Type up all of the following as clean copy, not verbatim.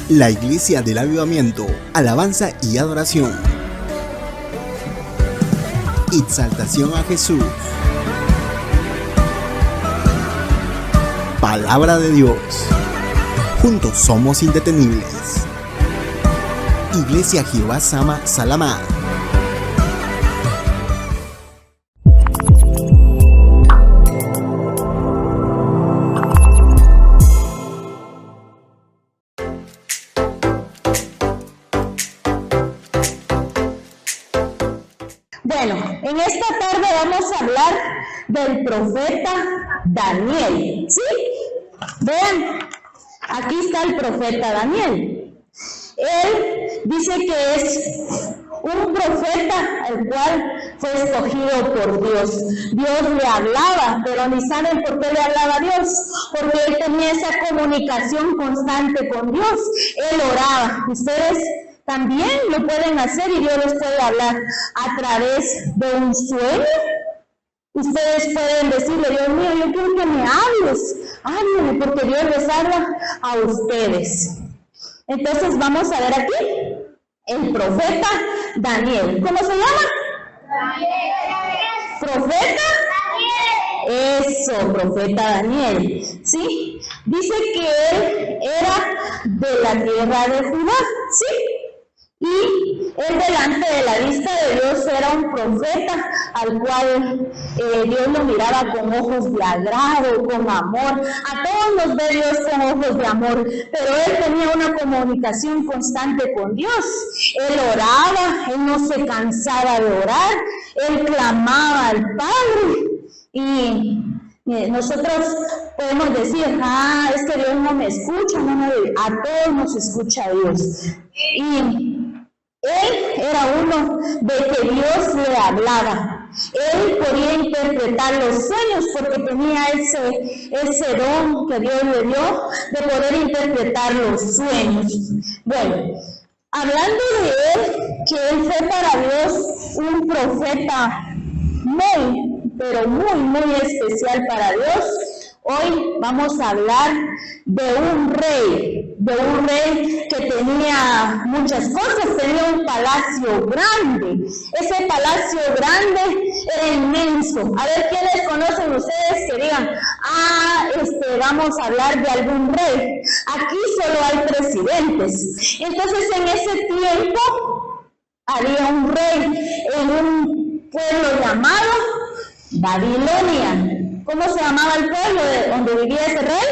La Iglesia del Avivamiento, alabanza y adoración. Exaltación a Jesús. Palabra de Dios. Juntos somos indetenibles. Iglesia Jehová Sama Salamá. Bueno, en esta tarde vamos a hablar del profeta Daniel, ¿sí? Vean, aquí está el profeta Daniel. Él dice que es un profeta el cual fue escogido por Dios. Dios le hablaba, pero ni saben por qué le hablaba Dios, porque él tenía esa comunicación constante con Dios. Él oraba. Ustedes también lo pueden hacer y Dios les puede hablar a través de un sueño. Ustedes pueden decirle: Dios mío, yo quiero que me hables. Háblame, porque Dios les habla a ustedes. Entonces vamos a ver aquí el profeta Daniel. ¿Cómo se llama? Daniel. ¿Profeta? Daniel. Eso, profeta Daniel. ¿Sí? Dice que él era de la tierra de Judá. ¿Sí? Y él delante de la vista de Dios era un profeta al cual Dios lo miraba con ojos de agrado, con amor. A todos los ve Dios con ojos de amor, pero él tenía una comunicación constante con Dios. Él oraba, él no se cansaba de orar, él clamaba al Padre. Y nosotros podemos decir: es que Dios no me escucha. No, a todos nos escucha Dios. Y él era uno de que Dios le hablaba. Él podía interpretar los sueños porque tenía ese don que Dios le dio de poder interpretar los sueños. Bueno, hablando de él, que él fue para Dios un profeta pero muy especial para Dios. Hoy vamos a hablar de un rey que tenía muchas cosas. Tenía un palacio grande. Ese palacio grande era inmenso. A ver, ¿quiénes conocen ustedes que digan: vamos a hablar de algún rey? Aquí solo hay presidentes. Entonces, en ese tiempo había un rey en un pueblo llamado Babilonia. ¿Cómo se llamaba el pueblo donde vivía ese rey?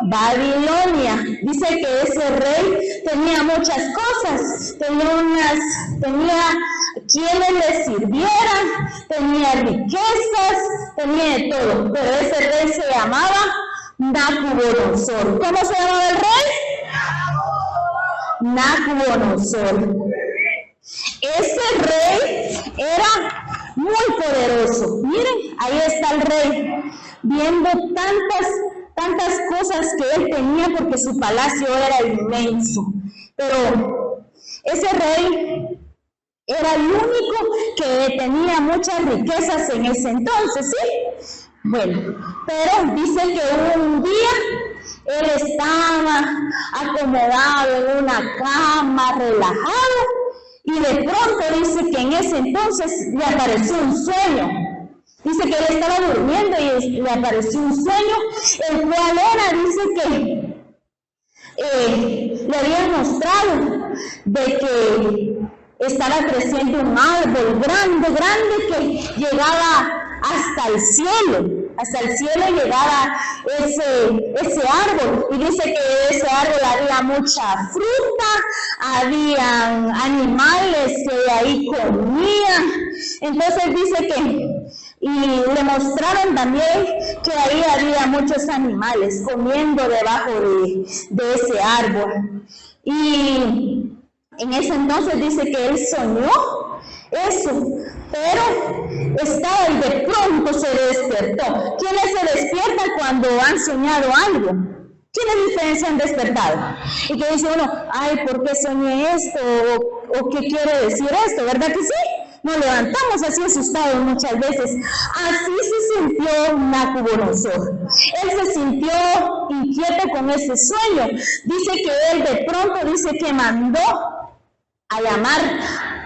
Babilonia. Dice que ese rey tenía muchas cosas. Tenía quienes le sirvieran, tenía riquezas, tenía de todo. Pero ese rey se llamaba Nabucodonosor. ¿Cómo se llamaba el rey? Nabucodonosor. Ese rey era muy poderoso. Miren, ahí está el rey, viendo tantas cosas que él tenía, porque su palacio era inmenso. Pero ese rey era el único que tenía muchas riquezas en ese entonces, ¿sí? Bueno, pero dice que un día él estaba acomodado en una cama, relajado, y de pronto dice que en ese entonces le apareció un sueño. Dice que él estaba durmiendo y le apareció un sueño, el cual dice que le había mostrado de que estaba creciendo un árbol grande que llegaba hasta el cielo. Hasta el cielo llegaba ese árbol. Y dice que de ese árbol había mucha fruta, habían animales que ahí comían. Entonces dice y le mostraron también que ahí había muchos animales comiendo debajo de ese árbol. Y en ese entonces dice que él soñó eso, pero estaba y de pronto se despertó. ¿Quiénes se despiertan cuando han soñado algo? ¿Quiénes de ustedes se han despertado? Y que dice uno: ¿por qué soñé esto? ¿O qué quiere decir esto? ¿Verdad que sí? nos levantamos así asustados muchas veces. Así se sintió Nabucodonosor. Él se sintió inquieto con ese sueño. Dice que él de pronto, dice que mandó a llamar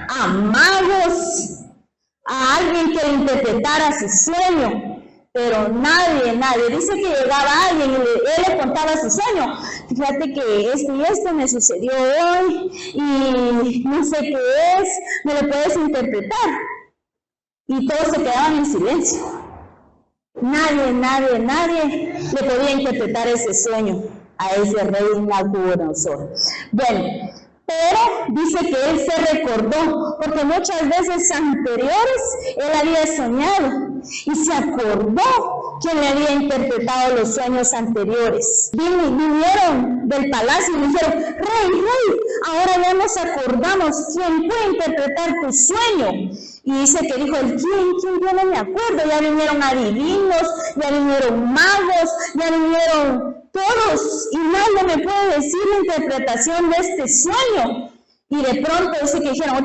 a magos, a alguien que interpretara su sueño. Pero nadie, dice que llegaba alguien y él le contaba su sueño. Fíjate que esto y esto me sucedió hoy y no sé qué es, ¿me lo puedes interpretar? Y todos se quedaban en silencio. Nadie le podía interpretar ese sueño a ese rey Nabucodonosor. Bueno, pero dice que él se recordó, porque muchas veces anteriores él había soñado y se acordó quién le había interpretado los sueños anteriores. Vinieron del palacio y le dijeron, rey, ahora ya nos acordamos quién puede interpretar tu sueño. Y dice que dijo, ¿quién? Yo no me acuerdo. Ya vinieron adivinos, ya vinieron magos, ya vinieron todos y nadie me puede decir la interpretación de este sueño. Y de pronto dice que dijeron,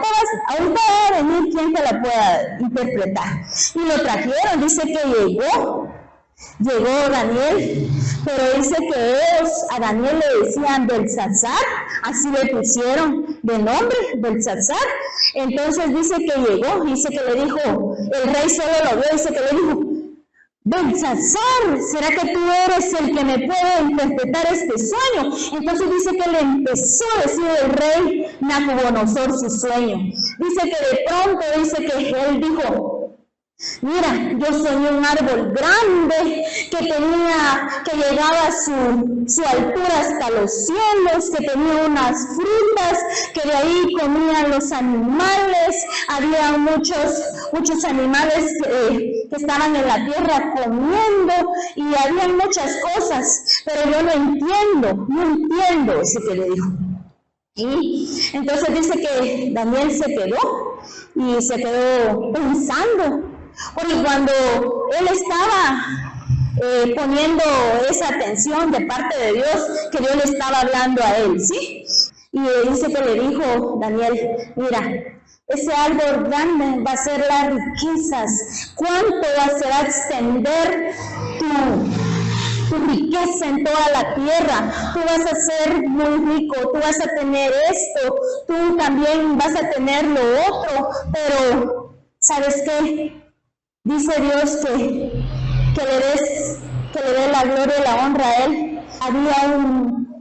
ahorita va a venir quien te la pueda interpretar. Y lo trajeron, dice que llegó Daniel, pero dice que ellos a Daniel le decían Beltsasar, así le pusieron de nombre, Beltsasar. Entonces dice que llegó, dice que le dijo, el rey solo lo vio, dice que le dijo, Beltsasar, ¿será que tú eres el que me puede interpretar este sueño? Entonces dice que le empezó a decir el rey Nabucodonosor su sueño. Dice que de pronto, dice que él dijo, mira, yo soñé un árbol grande que llegaba su altura hasta los cielos, que tenía unas frutas, que de ahí comían los animales, había muchos animales que estaban en la tierra comiendo y había muchas cosas, pero yo no entiendo, ese que le dijo. Y entonces dice que Daniel se quedó pensando. Porque cuando él estaba poniendo esa atención de parte de Dios, que Dios le estaba hablando a él, ¿sí? Y dice que le dijo Daniel, mira, ese árbol grande va a ser las riquezas. ¿Cuánto se va a extender tu riqueza en toda la tierra? Tú vas a ser muy rico, tú vas a tener esto, tú también vas a tener lo otro, pero ¿sabes qué? Dice Dios que le dé la gloria y la honra a él. Había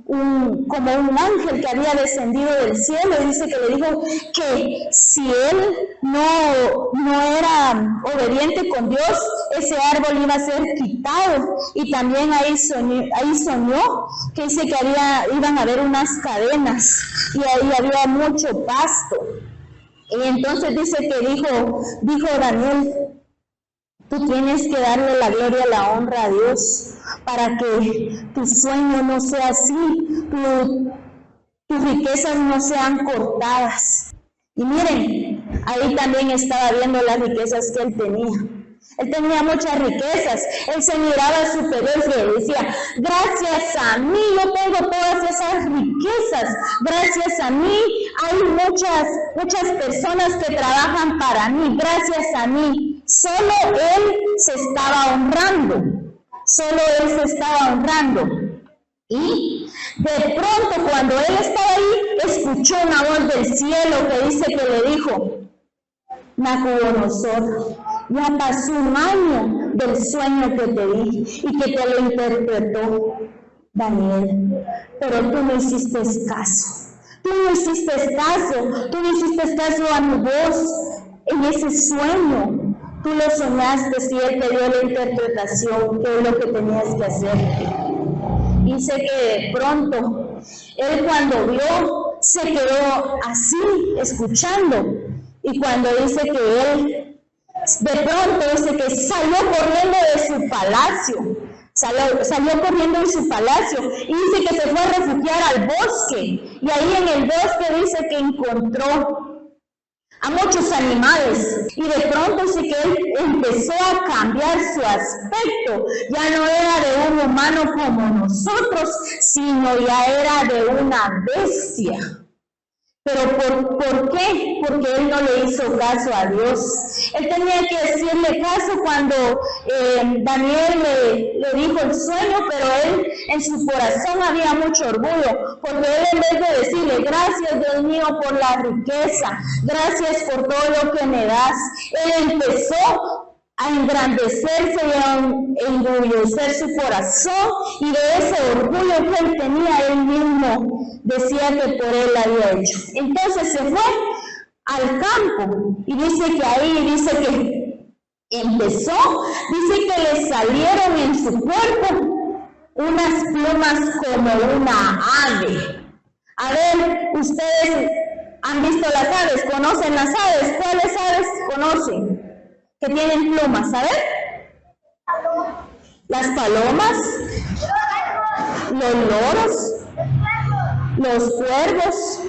como un ángel que había descendido del cielo y dice que le dijo que si él no era obediente con Dios, ese árbol iba a ser quitado. Y también ahí soñó que dice que iban a haber unas cadenas y ahí había mucho pasto. Y entonces dice que dijo Daniel, tú tienes que darle la gloria y la honra a Dios para que tu sueño no sea así, tus riquezas no sean cortadas. Y miren, ahí también estaba viendo las riquezas que él tenía. Él tenía muchas riquezas, él se miraba superior y decía, gracias a mí yo tengo todas esas riquezas, gracias a mí hay muchas personas que trabajan para mí, gracias a mí. Solo él se estaba honrando. Y de pronto cuando él estaba ahí, escuchó una voz del cielo que dice que le dijo, Nabucodonosor, ya pasó un año del sueño que te di y que te lo interpretó Daniel, pero tú no hiciste caso. Tú no hiciste caso a mi voz en ese sueño. Tú lo soñaste y él te dio la interpretación, que es lo que tenías que hacer. Dice que de pronto, él cuando vio, se quedó así, escuchando. Y cuando dice que él, de pronto dice que salió corriendo de su palacio. Salió corriendo de su palacio y dice que se fue a refugiar al bosque. Y ahí en el bosque dice que encontró a muchos animales y de pronto sí que él empezó a cambiar su aspecto, ya no era de un humano como nosotros, sino ya era de una bestia. ¿Pero por qué? Porque él no le hizo caso a Dios. Él tenía que decirle caso cuando Daniel le dijo el sueño, pero él en su corazón había mucho orgullo, porque él en vez de decirle gracias Dios mío por la riqueza, gracias por todo lo que me das, él empezó a engrandecerse y a engullecer su corazón, y de ese orgullo que él tenía, él mismo decía que por él había hecho. Entonces se fue al campo y dice que ahí, dice que empezó, dice que le salieron en su cuerpo unas plumas como una ave. A ver, ustedes han visto las aves, conocen las aves, ¿cuáles aves conocen? Que tienen plumas, a ver, las palomas, los loros, los cuervos,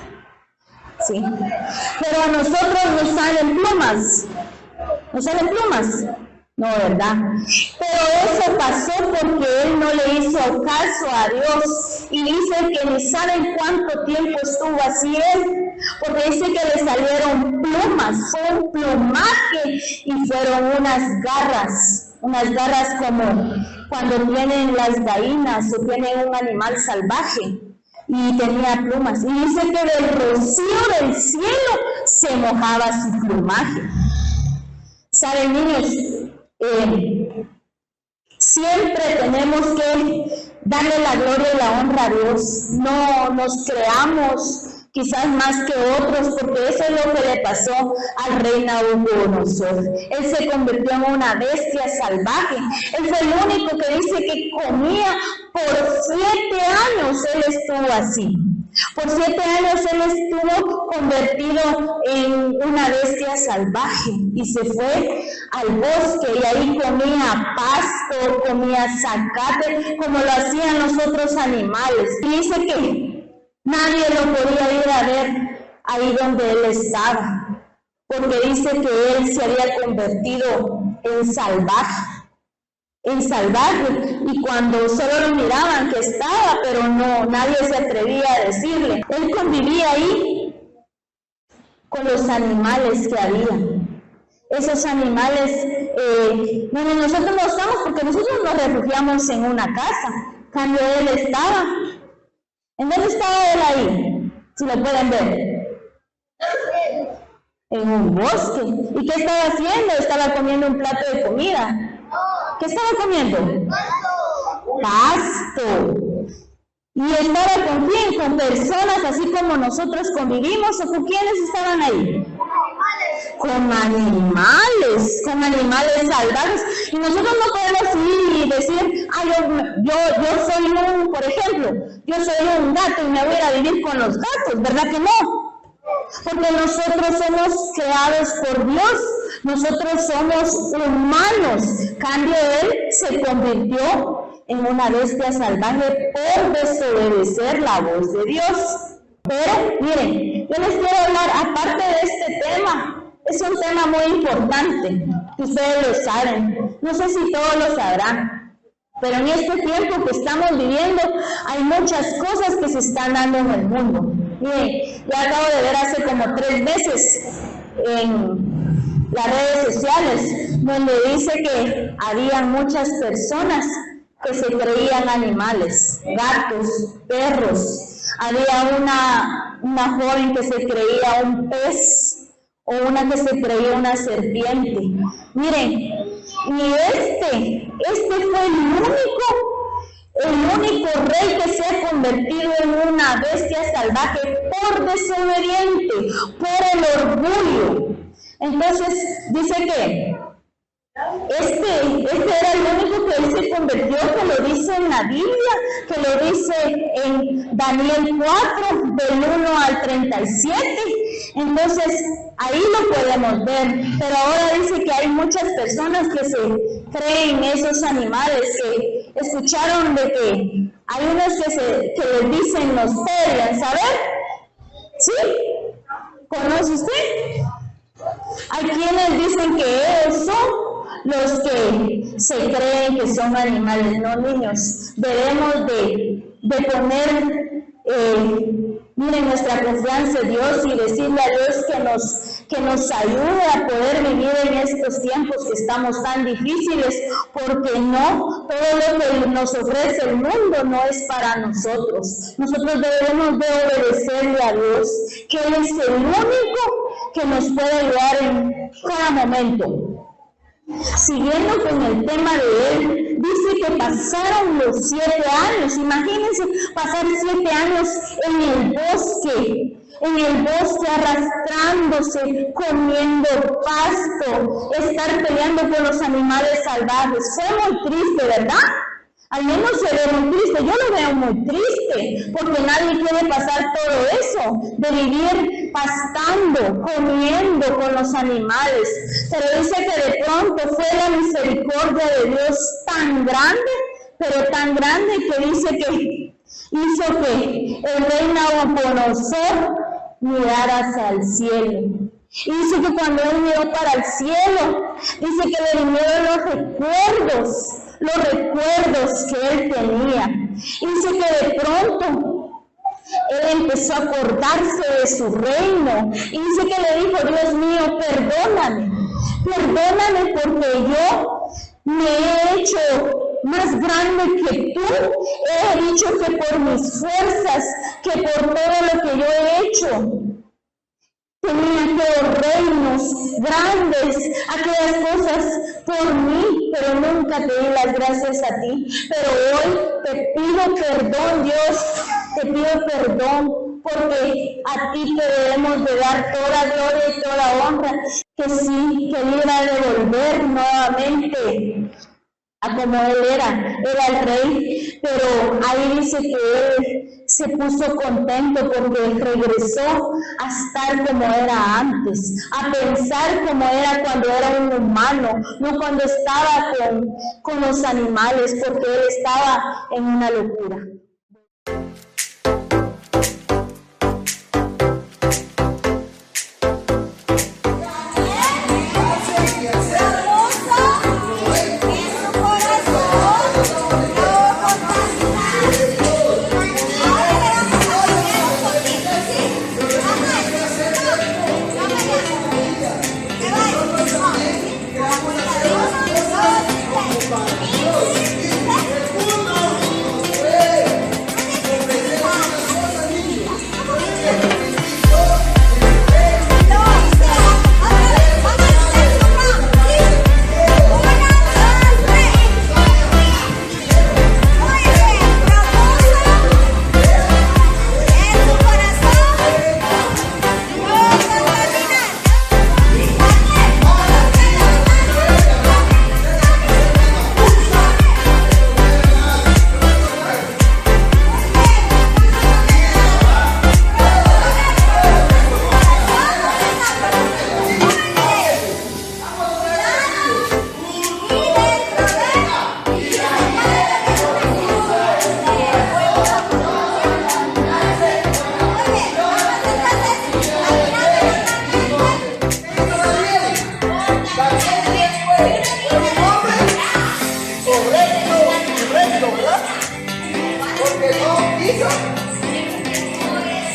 sí, pero a nosotros nos salen plumas, no, ¿verdad? Pero eso pasó porque él no le hizo caso a Dios, y dice que ni saben cuánto tiempo estuvo así él, porque dice que le salieron plumas, fue un plumaje y fueron unas garras como cuando tienen las gallinas o tienen un animal salvaje, y tenía plumas, y dice que del rocío del cielo se mojaba su plumaje. ¿Saben, niños? Siempre tenemos que darle la gloria y la honra a Dios. No nos creamos quizás más que otros, porque eso es lo que le pasó al rey Nabucodonosor. Él se convirtió en una bestia salvaje. Él fue el único que dice que comía por 7 años. Él estuvo así. Por 7 años él estuvo convertido en una bestia salvaje y se fue al bosque, y ahí comía pasto, comía zacate, como lo hacían los otros animales. Y dice que nadie lo podía ir a ver ahí donde él estaba, porque dice que él se había convertido en salvaje, y cuando solo lo miraban que estaba, pero no, nadie se atrevía a decirle. Él convivía ahí con los animales que había. Esos animales, bueno, nosotros no estamos, porque nosotros nos refugiamos en una casa. En cambio él estaba. ¿En dónde estaba él ahí? Si lo pueden ver. En un bosque. ¿Y qué estaba haciendo? Estaba comiendo un plato de comida. ¿Qué estaba comiendo? Pasto. ¿Y estaba con quién? ¿Con personas así como nosotros convivimos? ¿O con quiénes estaban ahí? Con animales salvajes. Y nosotros no podemos ir y decir, yo soy un, por ejemplo, yo soy un gato y me voy a vivir con los gatos, ¿verdad que no? Porque nosotros somos creados por Dios, nosotros somos humanos. Cambio él se convirtió en una bestia salvaje por desobedecer la voz de Dios. Pero miren, yo les quiero hablar, aparte de este tema, es un tema muy importante, que ustedes lo saben, no sé si todos lo sabrán, pero en este tiempo que estamos viviendo hay muchas cosas que se están dando en el mundo. Miren, yo acabo de ver hace como 3 meses en las redes sociales, donde dice que había muchas personas que se creían animales, gatos, perros. Había una joven que se creía un pez, o una que se creía una serpiente. Miren, y este fue el único rey que se ha convertido en una bestia salvaje por desobediente, por el orgullo. Entonces dice que este era el único que él se convirtió, que lo dice en la Biblia, que lo dice en Daniel 4, del 1 al 37. Entonces, ahí lo podemos ver, pero ahora dice que hay muchas personas que se creen esos animales, que escucharon de que hay unos que les dicen los pedian, ¿saber? ¿Sí? ¿Conoce usted? Hay quienes dicen que ellos son los que se creen que son animales. No, niños, debemos de poner miren, nuestra confianza en Dios y decirle a Dios que nos ayude a poder vivir en estos tiempos que estamos tan difíciles, porque no, todo lo que nos ofrece el mundo no es para nosotros. Nosotros debemos de obedecerle a Dios, que Él es el único que nos puede ayudar en cada momento. Siguiendo con el tema de él, dice que pasaron los 7 años. Imagínense pasar 7 años en el bosque arrastrándose, comiendo pasto, estar peleando con los animales salvajes. Fue muy triste, ¿verdad? Al menos se ve muy triste. Yo lo veo muy triste, porque nadie quiere pasar todo eso, de vivir pastando, comiendo con los animales. Pero dice que de pronto fue la misericordia de Dios tan grande, pero tan grande, que dice que hizo que el rey Nabucodonosor mirara hacia el cielo. Y dice que cuando él miró para el cielo, dice que le vinieron los recuerdos que él tenía. Y dice que de pronto él empezó a acordarse de su reino. Y dice que le dijo: Dios mío, perdóname porque yo me he hecho más grande que tú. He dicho que por mis fuerzas, que por todo lo que yo he hecho, tenía aquellos reinos grandes, aquellas cosas por mí, pero nunca te di las gracias a ti. Pero hoy te pido perdón, Dios, te pido perdón, porque a ti te debemos de dar toda gloria y toda honra. Que sí, que Él iba a devolver nuevamente a como Él era el rey, pero ahí dice que Él se puso contento porque regresó a estar como era antes, a pensar como era cuando era un humano, no cuando estaba con los animales, porque Él estaba en una locura.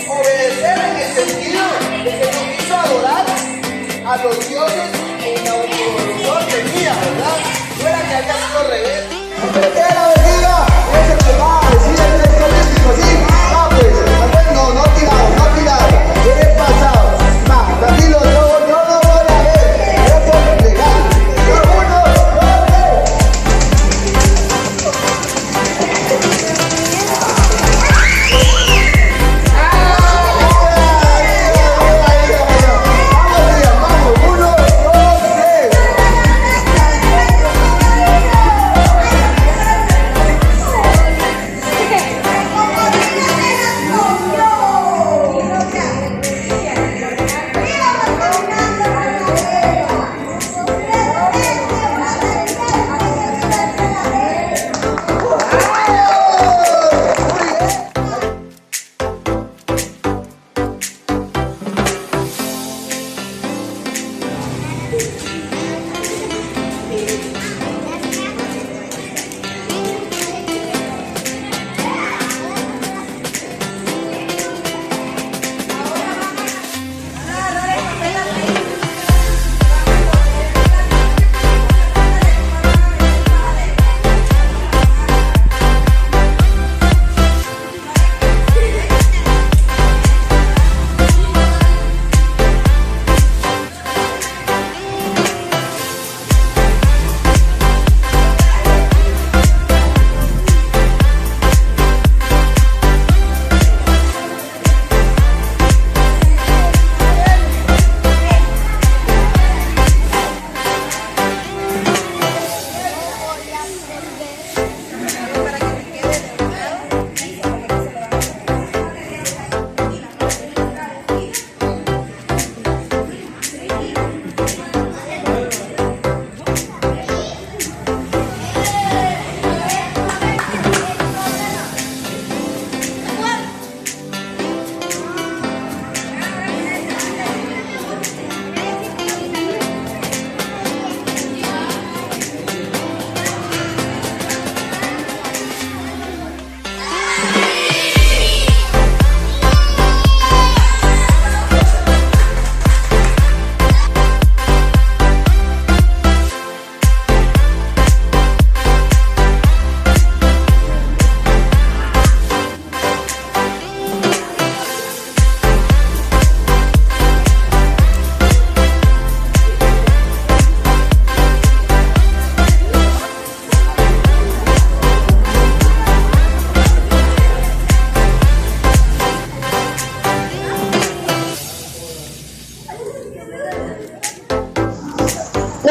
Obedecer en el sentido de que no quiso adorar a los dioses que Nabucodonosor tenía, ¿verdad? No era que haya sido rebelde. Pero que la bendiga es el que va a decir el texto bíblico, ¿sí? Pues, no tirado, he pasado. Tranquilo, yo no voy a ver, eso es legal.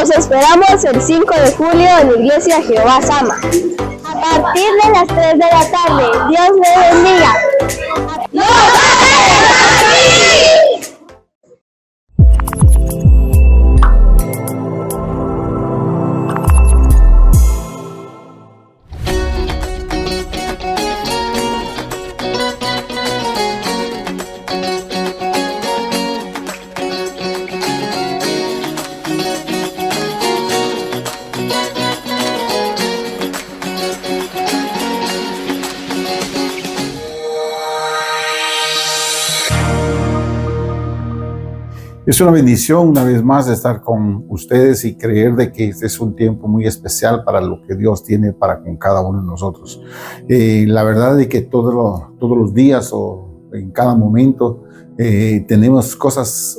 Los esperamos el 5 de julio en la Iglesia Jehová Sama. A partir de las 3 de la tarde. Dios le bendiga. ¡No Es una bendición una vez más estar con ustedes y creer de que este es un tiempo muy especial para lo que Dios tiene para con cada uno de nosotros. La verdad es que todos los días o en cada momento tenemos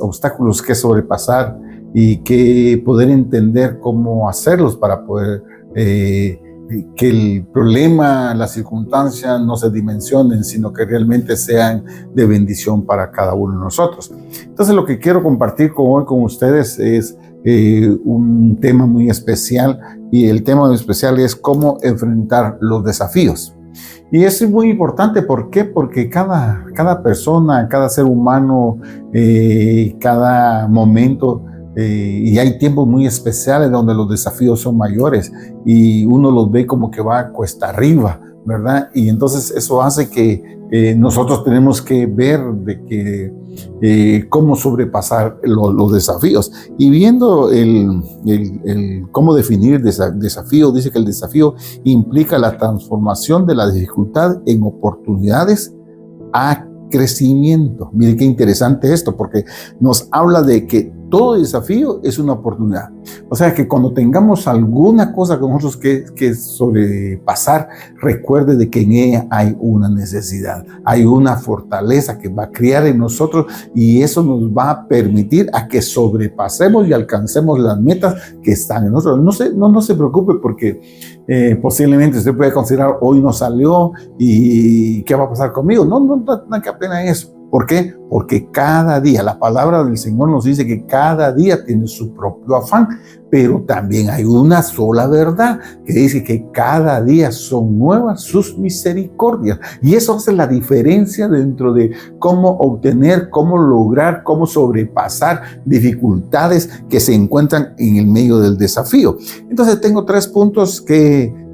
obstáculos que sobrepasar y que poder entender cómo hacerlos para poder que el problema, la circunstancia no se dimensionen, sino que realmente sean de bendición para cada uno de nosotros. Entonces lo que quiero compartir hoy con ustedes es un tema muy especial, y el tema muy especial es cómo enfrentar los desafíos. Y eso es muy importante. ¿Por qué? Porque cada persona, cada ser humano, cada momento, y hay tiempos muy especiales donde los desafíos son mayores y uno los ve como que va cuesta arriba, ¿verdad? Y entonces eso hace que nosotros tenemos que ver de que cómo sobrepasar los desafíos. Y viendo cómo definir desafío, dice que el desafío implica la transformación de la dificultad en oportunidades a crecimiento. Mire qué interesante esto, porque nos habla de que todo desafío es una oportunidad. O sea que cuando tengamos alguna cosa que nosotros que sobrepasar, recuerde de que en ella hay una necesidad, hay una fortaleza que va a crear en nosotros, y eso nos va a permitir a que sobrepasemos y alcancemos las metas que están en nosotros. No se preocupe, porque posiblemente usted puede considerar hoy no salió y ¿qué va a pasar conmigo? No que pena eso. ¿Por qué? Porque cada día, la palabra del Señor nos dice que cada día tiene su propio afán, pero también hay una sola verdad que dice que cada día son nuevas sus misericordias. Y eso hace la diferencia dentro de cómo obtener, cómo lograr, cómo sobrepasar dificultades que se encuentran en el medio del desafío. Entonces tengo 3 puntos que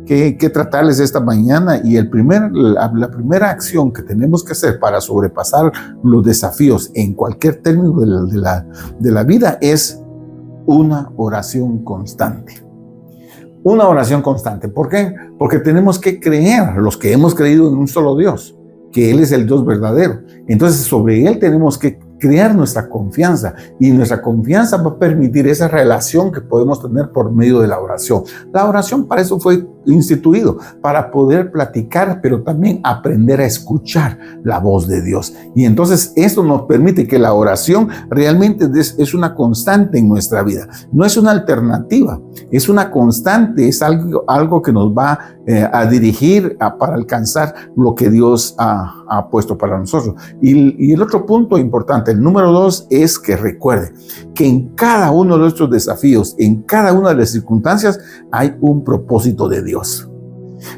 tratarles esta mañana, y la primera acción que tenemos que hacer para sobrepasar los desafíos en cualquier término de la vida es una oración constante. Una oración constante. ¿Por qué? Porque tenemos que creer, los que hemos creído en un solo Dios, que Él es el Dios verdadero. Entonces sobre Él tenemos que crear nuestra confianza, y nuestra confianza va a permitir esa relación que podemos tener por medio de la oración. La oración para eso fue instituido, para poder platicar, pero también aprender a escuchar la voz de Dios. Y entonces esto nos permite que la oración realmente es una constante en nuestra vida. No es una alternativa, es una constante, es algo que nos va a dirigir para alcanzar lo que Dios ha puesto para nosotros. Y el otro punto importante, el número 2, es que recuerde que en cada uno de estos desafíos, en cada una de las circunstancias, hay un propósito de Dios.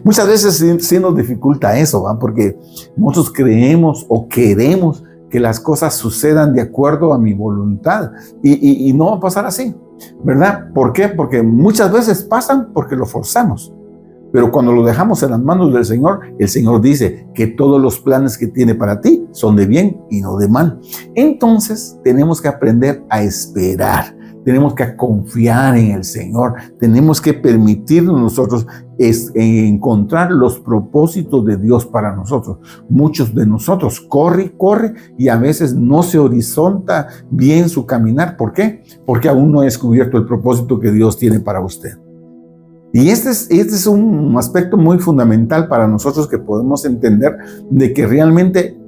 Muchas veces sí nos dificulta eso, ¿va? Porque nosotros creemos o queremos que las cosas sucedan de acuerdo a mi voluntad, y no va a pasar así, ¿verdad? ¿Por qué? Porque muchas veces pasan porque lo forzamos. Pero cuando lo dejamos en las manos del Señor, el Señor dice que todos los planes que tiene para ti son de bien y no de mal. Entonces tenemos que aprender a esperar, tenemos que confiar en el Señor, tenemos que permitirnos nosotros encontrar los propósitos de Dios para nosotros. Muchos de nosotros corre y a veces no se horizonta bien su caminar. ¿Por qué? Porque aún no ha descubierto el propósito que Dios tiene para usted. Y este es un aspecto muy fundamental para nosotros, que podemos entender de que realmente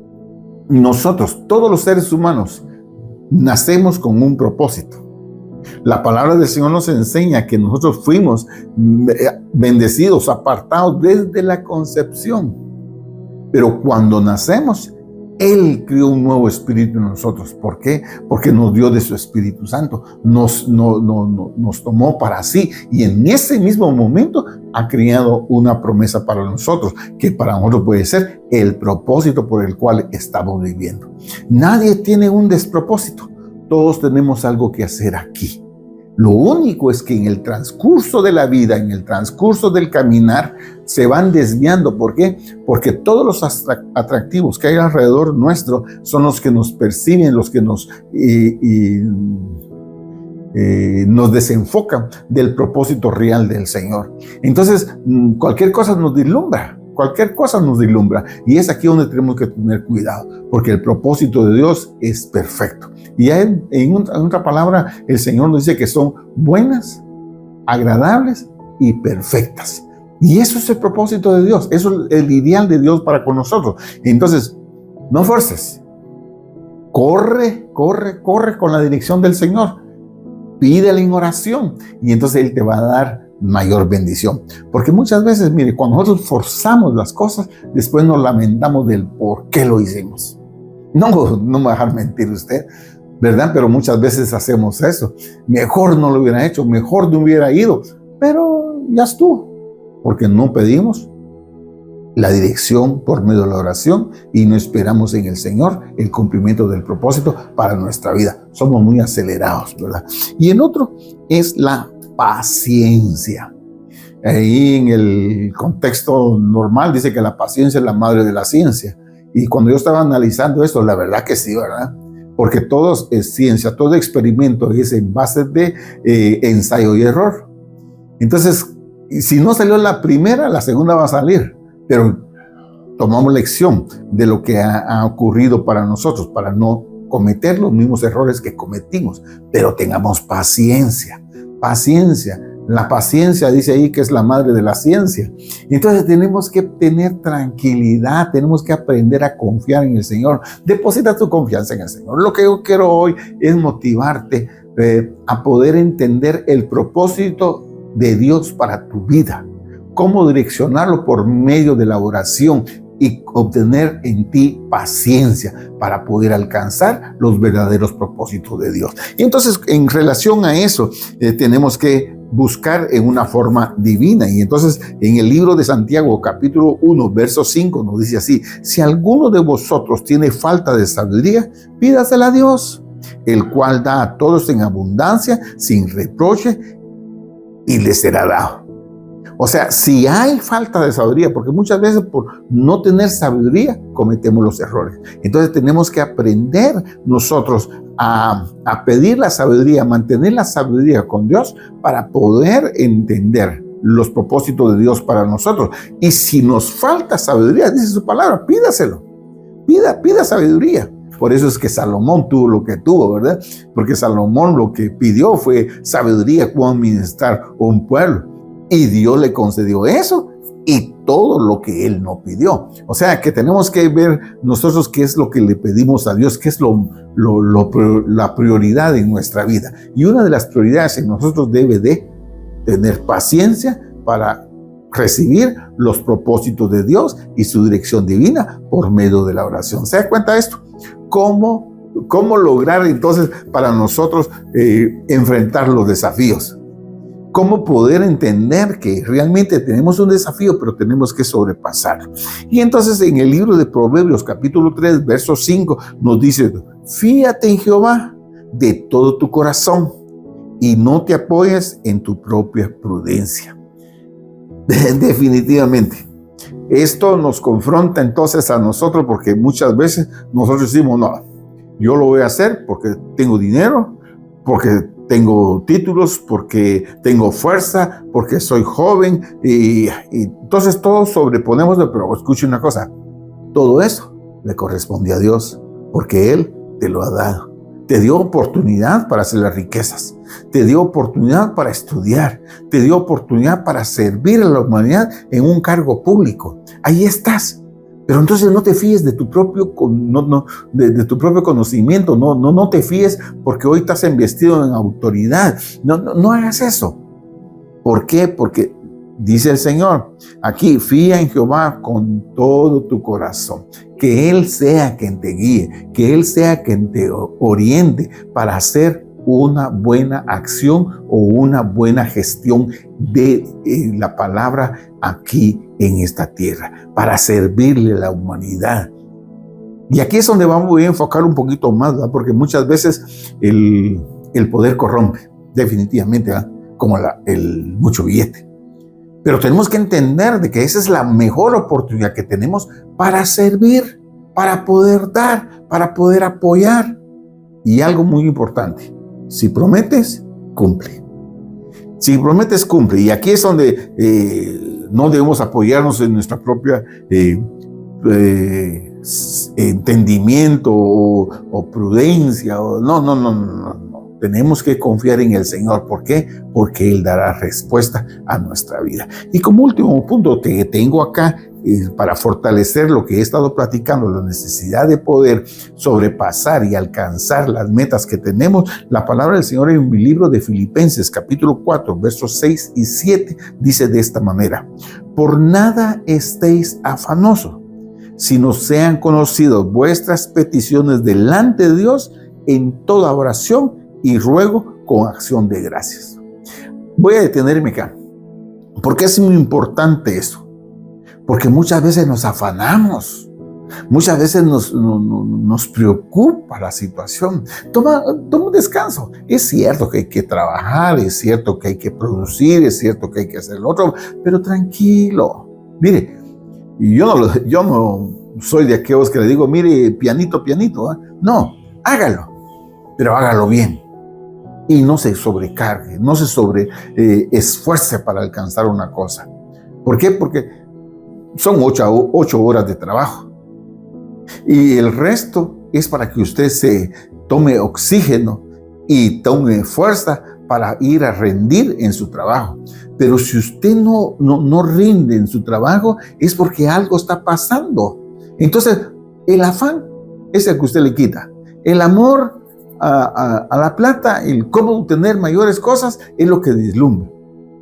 nosotros, todos los seres humanos, nacemos con un propósito. La palabra del Señor nos enseña que nosotros fuimos bendecidos, apartados desde la concepción. Pero cuando nacemos, Él creó un nuevo espíritu en nosotros. ¿Por qué? Porque nos dio de su Espíritu Santo. Nos tomó para sí. Y en ese mismo momento ha creado una promesa para nosotros, que para nosotros puede ser el propósito por el cual estamos viviendo. Nadie tiene un despropósito. Todos tenemos algo que hacer aquí. Lo único es que en el transcurso de la vida, en el transcurso del caminar, se van desviando. ¿Por qué? Porque todos los atractivos que hay alrededor nuestro son los que nos perciben, los que nos desenfocan del propósito real del Señor. Entonces, cualquier cosa nos deslumbra. Cualquier cosa nos deslumbra. Y es aquí donde tenemos que tener cuidado, porque el propósito de Dios es perfecto. Y en otra palabra, el Señor nos dice que son buenas, agradables y perfectas. Y eso es el propósito de Dios. Eso es el ideal de Dios para con nosotros. Entonces, no fuerces. Corre con la dirección del Señor. Pídele en oración. Y entonces Él te va a dar mayor bendición. Porque muchas veces, mire, cuando nosotros forzamos las cosas, después nos lamentamos del por qué lo hicimos. No me va a dejar mentir usted, ¿verdad? Pero muchas veces hacemos eso. Mejor no lo hubiera hecho, mejor no hubiera ido, pero ya estuvo, porque no pedimos la dirección por medio de la oración y no esperamos en el Señor el cumplimiento del propósito para nuestra vida. Somos muy acelerados, ¿verdad? Y el otro es la paciencia. Ahí en el contexto normal dice que la paciencia es la madre de la ciencia. Y cuando yo estaba analizando esto, la verdad que sí, ¿verdad? Porque todo es ciencia, todo experimento es en base de ensayo y error. Entonces, si no salió la primera, la segunda va a salir. Pero tomamos lección de lo que ha ocurrido para nosotros, para no cometer los mismos errores que cometimos. Pero tengamos paciencia. Paciencia. La paciencia dice ahí que es la madre de la ciencia. Entonces tenemos que tener tranquilidad, tenemos que aprender a confiar en el Señor. Deposita tu confianza en el Señor. Lo que yo quiero hoy es motivarte a poder entender el propósito de Dios para tu vida. Cómo direccionarlo por medio de la oración y obtener en ti paciencia para poder alcanzar los verdaderos propósitos de Dios. Y entonces, en relación a eso, tenemos que buscar en una forma divina. Y entonces, en el libro de Santiago, capítulo 1, verso 5, nos dice así: si alguno de vosotros tiene falta de sabiduría, pídasela a Dios, el cual da a todos en abundancia, sin reproche, y le será dado. O sea, si hay falta de sabiduría, porque muchas veces por no tener sabiduría cometemos los errores. Entonces tenemos que aprender nosotros a pedir la sabiduría, a mantener la sabiduría con Dios para poder entender los propósitos de Dios para nosotros. Y si nos falta sabiduría, dice su palabra, pídaselo. Pida sabiduría. Por eso es que Salomón tuvo lo que tuvo, ¿verdad? Porque Salomón lo que pidió fue sabiduría, cómo administrar un pueblo. Y Dios le concedió eso y todo lo que él no pidió. O sea, que tenemos que ver nosotros qué es lo que le pedimos a Dios, qué es la prioridad en nuestra vida. Y una de las prioridades en nosotros debe de tener paciencia para recibir los propósitos de Dios y su dirección divina por medio de la oración. ¿Se da cuenta de esto? ¿Cómo lograr entonces para nosotros enfrentar los desafíos? Cómo poder entender que realmente tenemos un desafío, pero tenemos que sobrepasarlo. Y entonces en el libro de Proverbios, capítulo 3, verso 5, nos dice: fíate en Jehová de todo tu corazón y no te apoyes en tu propia prudencia. Definitivamente. Esto nos confronta entonces a nosotros, porque muchas veces nosotros decimos: no, yo lo voy a hacer porque tengo dinero, porque tengo títulos, porque tengo fuerza, porque soy joven, y entonces todos sobreponemos, pero escuche una cosa, todo eso le corresponde a Dios, porque Él te lo ha dado. Te dio oportunidad para hacer las riquezas, te dio oportunidad para estudiar, te dio oportunidad para servir a la humanidad en un cargo público. Ahí estás. Pero entonces no te fíes de tu propio, de tu propio conocimiento, no te fíes porque hoy estás investido en autoridad. No hagas eso. ¿Por qué? Porque dice el Señor, aquí, fía en Jehová con todo tu corazón. Que Él sea quien te guíe, que Él sea quien te oriente para hacer una buena acción o una buena gestión de la palabra aquí en esta tierra, para servirle a la humanidad. Y aquí es donde voy a enfocar un poquito más, ¿verdad? Porque muchas veces el poder corrompe, definitivamente, ¿verdad? Como el mucho billete. Pero tenemos que entender de que esa es la mejor oportunidad que tenemos para servir, para poder dar, para poder apoyar. Y algo muy importante, si prometes, cumple. Si prometes, cumple. Y aquí es donde no debemos apoyarnos en nuestra propia entendimiento o prudencia. No. Tenemos que confiar en el Señor. ¿Por qué? Porque Él dará respuesta a nuestra vida. Y como último punto que tengo acá, para fortalecer lo que he estado platicando, la necesidad de poder sobrepasar y alcanzar las metas que tenemos, la palabra del Señor en mi libro de Filipenses, capítulo 4, versos 6 y 7, dice de esta manera: por nada estéis afanosos, sino sean conocidas vuestras peticiones delante de Dios en toda oración y ruego con acción de gracias. Voy a detenerme acá. ¿Por qué es muy importante eso? Porque muchas veces nos afanamos, muchas veces nos preocupa la situación. Toma un descanso. Es cierto que hay que trabajar, es cierto que hay que producir, es cierto que hay que hacer lo otro, pero tranquilo. Mire, yo no soy de aquellos que le digo, mire, pianito, pianito. No, hágalo, pero hágalo bien. Y no se sobrecargue, no se esfuerce para alcanzar una cosa. ¿Por qué? Porque son 8 horas de trabajo. Y el resto es para que usted se tome oxígeno y tome fuerza para ir a rendir en su trabajo. Pero si usted no rinde en su trabajo, es porque algo está pasando. Entonces, el afán es el que usted le quita. El amor a la plata, el cómo obtener mayores cosas, es lo que deslumbra.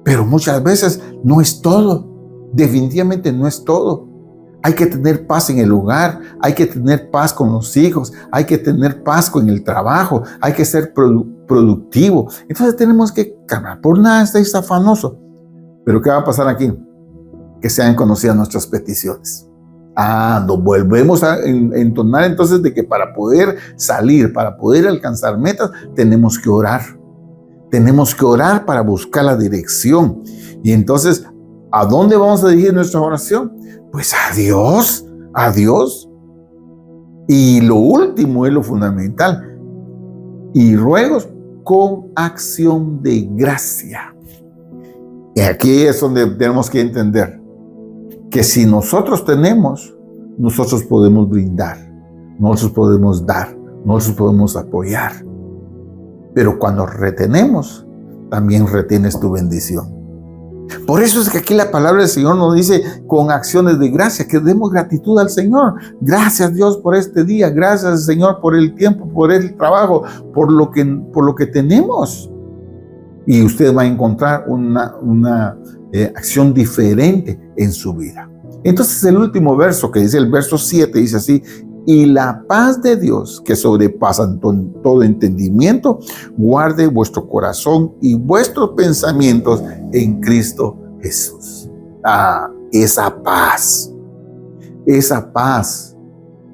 Pero muchas veces no es todo. Definitivamente no es todo. Hay que tener paz en el hogar, hay que tener paz con los hijos, hay que tener paz con el trabajo, hay que ser productivo. Entonces tenemos que calmar. Por nada estéis afanosos. Pero ¿qué va a pasar aquí? Que sean conocidas nuestras peticiones. Nos volvemos a entonar entonces de que para poder salir, para poder alcanzar metas, tenemos que orar. Tenemos que orar para buscar la dirección. Y entonces, ¿a dónde vamos a dirigir nuestra oración? Pues a Dios, a Dios. Y lo último es lo fundamental. Y ruegos con acción de gracia. Y aquí es donde tenemos que entender que si nosotros tenemos, nosotros podemos brindar, nosotros podemos dar, nosotros podemos apoyar. Pero cuando retenemos, también retienes tu bendición. Por eso es que aquí la palabra del Señor nos dice con acciones de gracia, que demos gratitud al Señor. Gracias Dios por este día, gracias Señor por el tiempo, por el trabajo, por lo que tenemos. Y usted va a encontrar una acción diferente en su vida. Entonces el último verso que dice el verso 7 dice así: y la paz de Dios que sobrepasa todo entendimiento guarde vuestro corazón y vuestros pensamientos en Cristo Jesús. Esa paz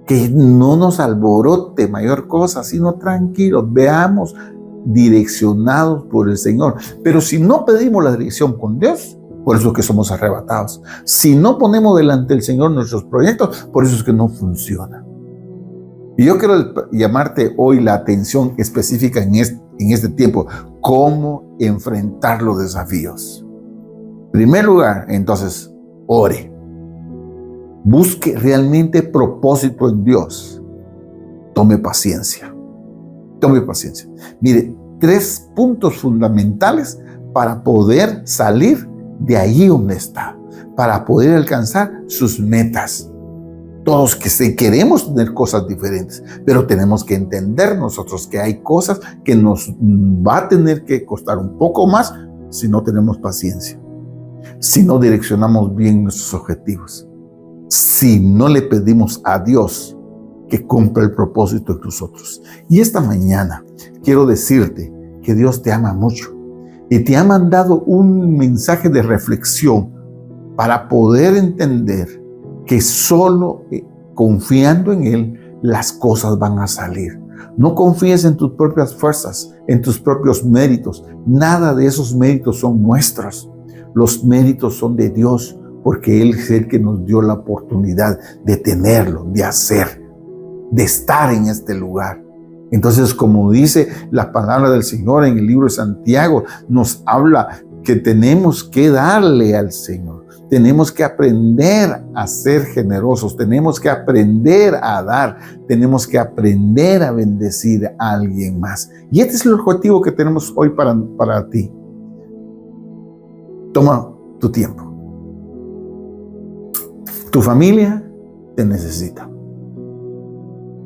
que no nos alborote mayor cosa, sino tranquilos, veamos direccionados por el Señor. Pero si no pedimos la dirección con Dios, por eso es que somos arrebatados. Si no ponemos delante del Señor nuestros proyectos, por eso es que no funciona. Y yo quiero llamarte hoy la atención específica en este tiempo, cómo enfrentar los desafíos. En primer lugar, entonces, ore. Busque realmente propósito en Dios. Tome paciencia. Tome paciencia. Mire, 3 puntos fundamentales para poder salir de allí donde está, para poder alcanzar sus metas. Todos queremos tener cosas diferentes, pero tenemos que entender nosotros que hay cosas que nos va a tener que costar un poco más si no tenemos paciencia. si no direccionamos bien nuestros objetivos, si no le pedimos a Dios que cumpla el propósito de nosotros. Y esta mañana quiero decirte que Dios te ama mucho y te ha mandado un mensaje de reflexión para poder entender que solo confiando en Él las cosas van a salir. No confíes en tus propias fuerzas, en tus propios méritos. Nada de esos méritos son nuestros. Los méritos son de Dios, porque Él es el que nos dio la oportunidad de tenerlo, de hacer, de estar en este lugar. Entonces, como dice la palabra del Señor en el libro de Santiago, nos habla que tenemos que darle al Señor. Tenemos que aprender a ser generosos, tenemos que aprender a dar, tenemos que aprender a bendecir a alguien más. Y este es el objetivo que tenemos hoy para ti. Toma tu tiempo. Tu familia te necesita.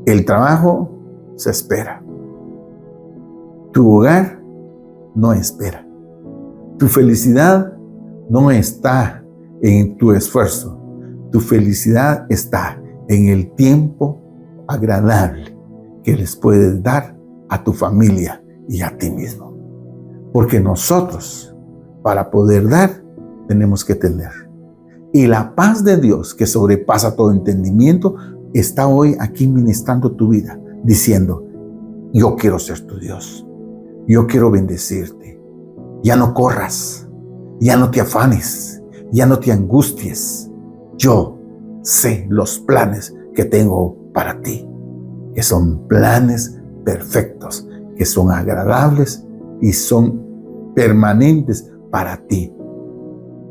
El trabajo se espera. Tu hogar no espera. Tu felicidad no está en tu esfuerzo. Tu felicidad está en el tiempo agradable que les puedes dar a tu familia y a ti mismo. Porque nosotros, para poder dar, tenemos que tener. Y la paz de Dios, que sobrepasa todo entendimiento, está hoy aquí ministrando tu vida, diciendo: yo quiero ser tu Dios. Yo quiero bendecirte. Ya no corras, ya no te afanes, ya no te angusties. Yo sé los planes que tengo para ti, que son planes perfectos, que son agradables y son permanentes para ti.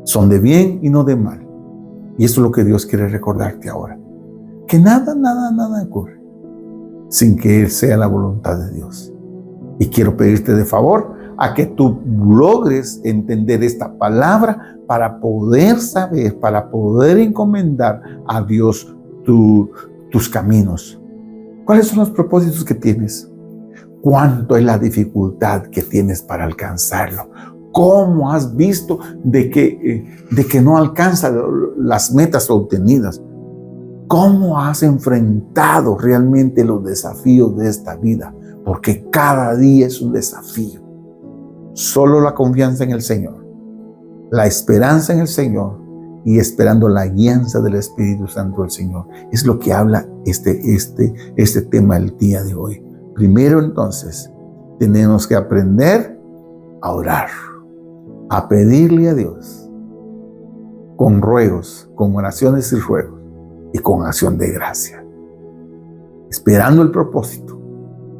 Son de bien y no de mal. Y eso es lo que Dios quiere recordarte ahora. Que nada ocurre sin que sea la voluntad de Dios. Y quiero pedirte de favor a que tú logres entender esta palabra para poder saber, para poder encomendar a Dios tus caminos. ¿Cuáles son los propósitos que tienes? ¿Cuánto es la dificultad que tienes para alcanzarlo? ¿Cómo has visto de que no alcanza las metas obtenidas? ¿Cómo has enfrentado realmente los desafíos de esta vida? Porque cada día es un desafío. Solo la confianza en el Señor, la esperanza en el Señor y esperando la guianza del Espíritu Santo del Señor es lo que habla este tema el día de hoy. Primero, entonces, tenemos que aprender a orar, a pedirle a Dios con ruegos, con oraciones y ruegos y con acción de gracia, esperando el propósito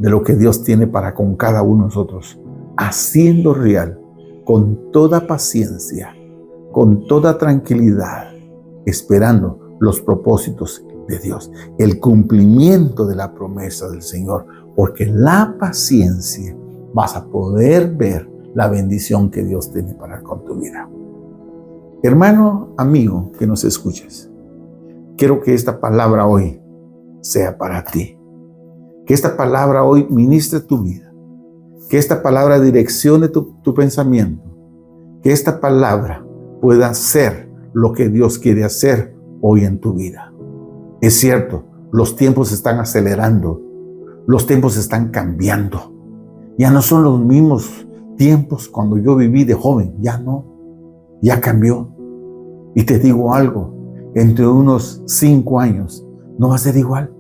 de lo que Dios tiene para con cada uno de nosotros, haciendo real, con toda paciencia, con toda tranquilidad, esperando los propósitos de Dios, el cumplimiento de la promesa del Señor, porque la paciencia vas a poder ver la bendición que Dios tiene para con tu vida. Hermano, amigo, que nos escuches, quiero que esta palabra hoy sea para ti. Que esta palabra hoy ministre tu vida. Que esta palabra direccione tu pensamiento. Que esta palabra pueda ser lo que Dios quiere hacer hoy en tu vida. Es cierto, los tiempos se están acelerando. Los tiempos están cambiando. Ya no son los mismos tiempos cuando yo viví de joven. Ya no. Ya cambió. Y te digo algo. Entre unos 5 años no va a ser igual.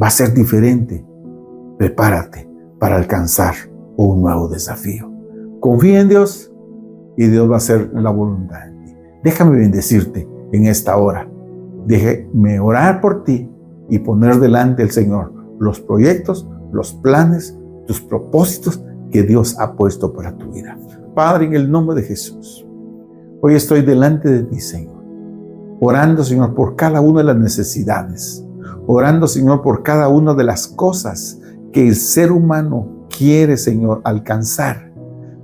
Va a ser diferente. Prepárate para alcanzar un nuevo desafío. Confía en Dios y Dios va a hacer la voluntad en ti. Déjame bendecirte en esta hora. Déjame orar por ti y poner delante del Señor los proyectos, los planes, tus propósitos que Dios ha puesto para tu vida. Padre, en el nombre de Jesús, hoy estoy delante de ti, Señor, orando, Señor, por cada una de las necesidades, orando, Señor, por cada una de las cosas que el ser humano quiere, Señor, alcanzar.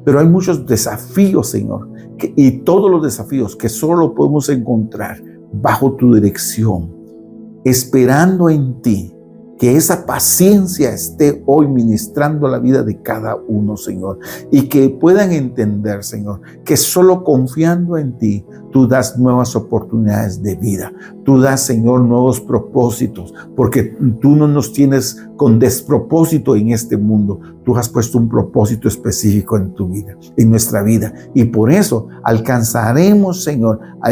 Pero hay muchos desafíos, Señor, y todos los desafíos que solo podemos encontrar bajo tu dirección, esperando en ti Que esa paciencia esté hoy ministrando la vida de cada uno, Señor. Y que puedan entender, Señor, que solo confiando en ti, tú das nuevas oportunidades de vida. Tú das, Señor, nuevos propósitos. Porque tú no nos tienes con despropósito en este mundo. Tú has puesto un propósito específico en tu vida, en nuestra vida. Y por eso alcanzaremos, Señor, a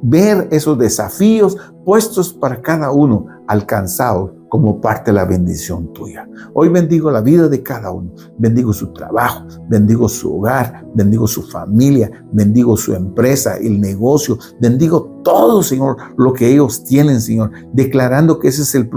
ver esos desafíos puestos para cada uno, alcanzados como parte de la bendición tuya. Hoy bendigo la vida de cada uno. Bendigo su trabajo, bendigo su hogar, bendigo su familia, bendigo su empresa, el negocio. Bendigo todo, Señor, lo que ellos tienen, Señor, declarando que ese es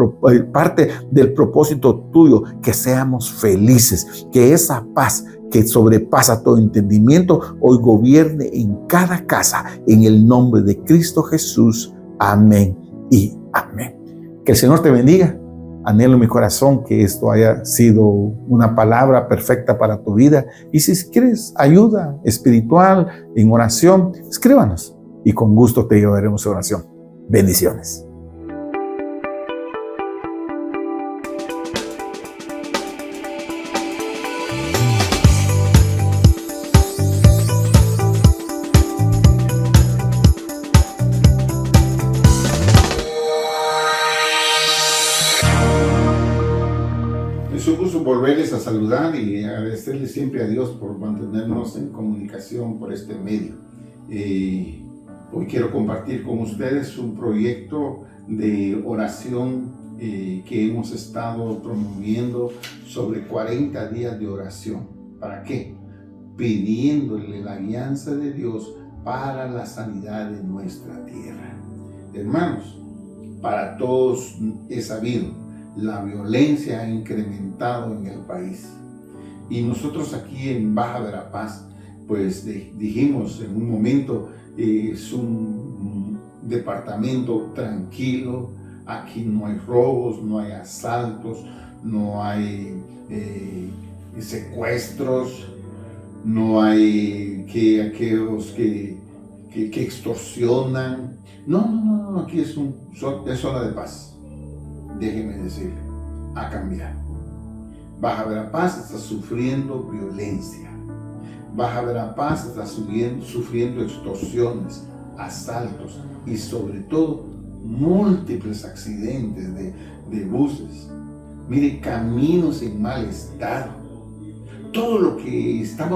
parte del propósito tuyo, que seamos felices, que esa paz que sobrepasa todo entendimiento hoy gobierne en cada casa, en el nombre de Cristo Jesús. Amén y amén. Que el Señor te bendiga. Anhelo en mi corazón que esto haya sido una palabra perfecta para tu vida. Y si quieres ayuda espiritual en oración, escríbanos y con gusto te llevaremos a oración. Bendiciones. Es un gusto volverles a saludar y agradecerles siempre a Dios por mantenernos en comunicación por este medio. Hoy quiero compartir con ustedes un proyecto de oración que hemos estado promoviendo sobre 40 días de oración. ¿Para qué? Pidiéndole la alianza de Dios para la sanidad de nuestra tierra. Hermanos, para todos es sabido, la violencia ha incrementado en el país. Y nosotros aquí en Baja Verapaz, pues dijimos en un momento, es un departamento tranquilo, aquí no hay robos, no hay asaltos, no hay secuestros, no hay aquellos que extorsionan. No, aquí es zona de paz. Déjeme decirle, ha cambiado. Baja Verapaz está sufriendo violencia. Baja Verapaz está sufriendo extorsiones, asaltos y sobre todo múltiples accidentes de buses. Mire, caminos en mal estado. Todo lo que está